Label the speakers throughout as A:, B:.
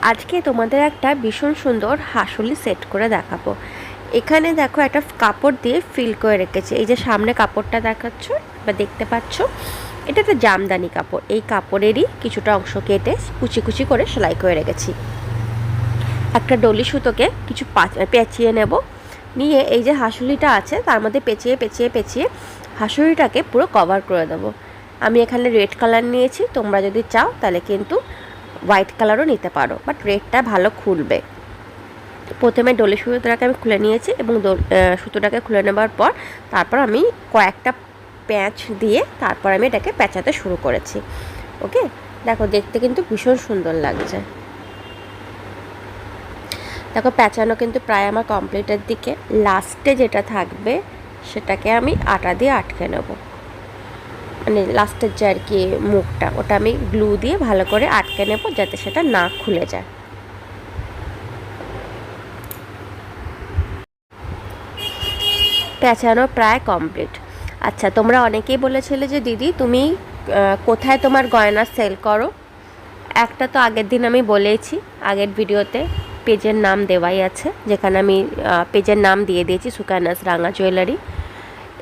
A: আজকে তোমাদের একটা ভীষণ সুন্দর হাসুলি সেট করে দেখাবো। এখানে দেখো একটা কাপড় দিয়ে ফিল করে রেখেছে। এই যে সামনে কাপড়টা দেখাচ্ছ বা দেখতে পাচ্ছ, এটা তো জামদানি কাপড়। এই কাপড়েরই কিছুটা অংশ কেটে কুচি কুচি করে সেলাই করে রেখেছি। একটা ডলি সুতোকে কিছু পেঁচিয়ে নেব, নিয়ে এই যে হাসুলিটা আছে তার মধ্যে পেঁচিয়ে পেঁচিয়ে পেঁচিয়ে হাসুলিটাকে পুরো কভার করে দেবো। আমি এখানে রেড কালার নিয়েছি, তোমরা যদি চাও তাহলে কিন্তু হোয়াইট কালারও নিতে পারো, বাট রেডটা ভালো খুলবে। প্রথমে ডলি সুতোটাকে আমি খুলে নিয়েছি এবং সুতোটাকে খুলে নেবার পর তারপর আমি কয়েকটা প্যাঁচ দিয়ে তারপর আমি এটাকে পেঁচাতে শুরু করেছি। ওকে, দেখো দেখতে কিন্তু ভীষণ সুন্দর লাগছে। দেখো পেঁচানো কিন্তু প্রায় আমার কমপ্লিটের দিকে। লাস্টে যেটা থাকবে সেটাকে আমি আটা দিয়ে আটকে নেব, মানে লাস্টের যে আর কি মুখটা, ওটা আমি গ্লু দিয়ে ভালো করে আটকে নেব যাতে সেটা না খুলে যায়। পেঁচানো প্রায় কমপ্লিট। আচ্ছা, তোমরা অনেকেই বলেছিলে যে দিদি তুমি কোথায় তোমার গয়না সেল করো। একটা তো আগের দিন আমি বলেইছি, আগের ভিডিওতে পেজের নাম দেওয়াই আছে, যেখানে আমি পেজের নাম দিয়ে দিয়েছি সুকান্যাস রাঙা জুয়েলারি।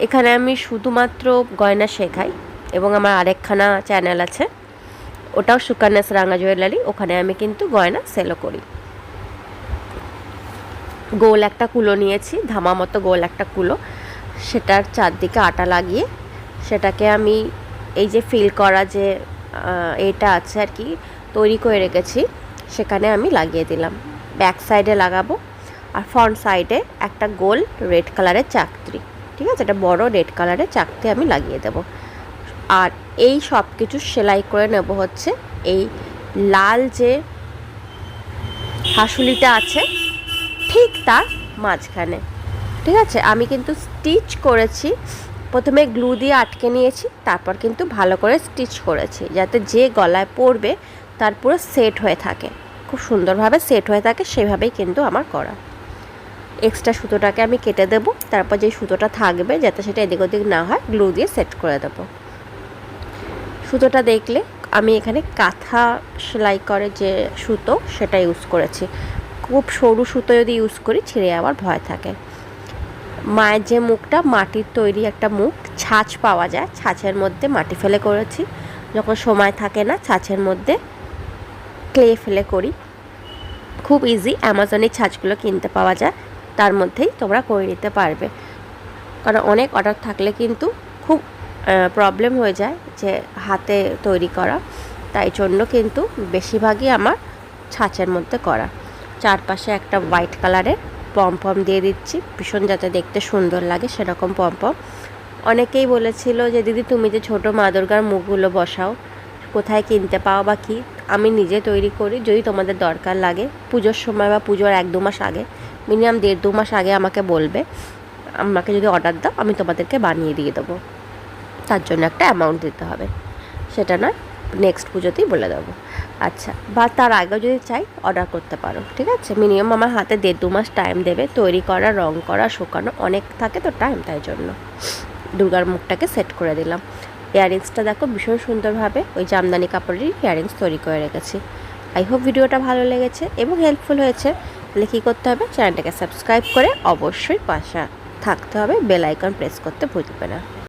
A: এখানে আমি শুধুমাত্র গয়না শেখাই এবং আমার আরেকখানা চ্যানেল আছে, ওটাও সুকান্যাস রাঙা জুয়েলারি। ওখানে আমি কিন্তু গয়না সেলও করি। গোল একটা কুলো নিয়েছি, ধামা মতো গোল একটা কুলো, সেটার চারদিকে আটা লাগিয়ে সেটাকে আমি এই যে ফিল করা যে এটা আছে আর কি তৈরি করে রেখেছি সেখানে আমি লাগিয়ে দিলাম। ব্যাক সাইডে লাগাবো আর ফ্রন্ট সাইডে একটা গোল রেড কালারের চাকতি, ঠিক আছে, এটা বড় রেড কালারের চাকতি আমি লাগিয়ে দেব। আর এই সব কিছু সেলাই করে নেব হচ্ছে এই লাল যে হাসুলিটা আছে ঠিক তার মাঝখানে। ঠিক আছে, আমি কিন্তু স্টিচ করেছি, প্রথমে গ্লু দিয়ে আটকে নিয়েছি, তারপর কিন্তু ভালো করে স্টিচ করেছি যাতে যে গলায় পরবে তার পুরো সেট হয়ে থাকে, খুব সুন্দরভাবে সেট হয়ে থাকে, সেভাবেই কিন্তু আমার করা। এক্সট্রা সুতোটাকে আমি কেটে দেবো, তারপর যে সুতোটা থাকবে যাতে সেটা এদিক ওদিক না হয় গ্লু দিয়ে সেট করে দেবো। সুতোটা দেখলে আমি এখানে কাঁথা সেলাই করে যে সুতো সেটা ইউজ করেছি। খুব সরু সুতো যদি ইউজ করি ছিঁড়ে যাওয়ার ভয় থাকে। মায়ের যে মুখটা মাটির তৈরি একটা মুখ, ছাঁচ পাওয়া যায়, ছাঁচের মধ্যে মাটি ফেলে করেছি। যখন সময় থাকে না ছাঁচের মধ্যে ক্লে ফেলে করি। খুব ইজি, অ্যামাজনে ছাঁচগুলো কিনতে পাওয়া যায়, তার মধ্যেই তোমরা করে নিতে পারবে। কারণ অনেক অর্ডার থাকলে কিন্তু খুব প্রবলেম হয়ে যায় যে হাতে তৈরি করা, তাই জন্য কিন্তু বেশিরভাগই আমার ছাঁচের মধ্যে করা। চারপাশে একটা হোয়াইট কালারের পমপম দিয়ে দিচ্ছি, ভীষণ যাতে দেখতে সুন্দর লাগে সেরকম পমপম। অনেকেই বলেছিল যে দিদি তুমি যে ছোটো মা দুর্গার মুখগুলো বসাও কোথায় কিনতে পাও বা কি। আমি নিজে তৈরি করি, যদি তোমাদের দরকার লাগে পুজোর সময় বা পুজোর 1-2 মাস আগে, মিনিমাম 1.5-2 মাস আগে আমাকে বলবে, আমাকে যদি অর্ডার দাও আমি তোমাদেরকে বানিয়ে দিয়ে দেবো। তার জন্য একটা অ্যামাউন্ট দিতে হবে, সেটা নয় নেক্সট পুজোতেই বলে দেবো। আচ্ছা, বা তার আগেও যদি চাই অর্ডার করতে পারো, ঠিক আছে। মিনিমাম আমার হাতে 1.5-2 মাস টাইম দেবে, তৈরি করা, রং করা, শুকানো অনেক থাকে তো টাইম, তাই জন্য দুর্গার মুখটাকে সেট করে দিলাম। ইয়াররিংসটা দেখো ভীষণ সুন্দরভাবে ওই জামদানি কাপড়েরই ইয়াররিংস তৈরি করে রেখেছি। আই হোপ ভিডিওটা ভালো লেগেছে এবং হেল্পফুল হয়েছে। তাহলে কী করতে হবে, চ্যানেলটাকে সাবস্ক্রাইব করে অবশ্যই পাশে থাকতে হবে, বেল আইকন প্রেস করতে ভুলবে না।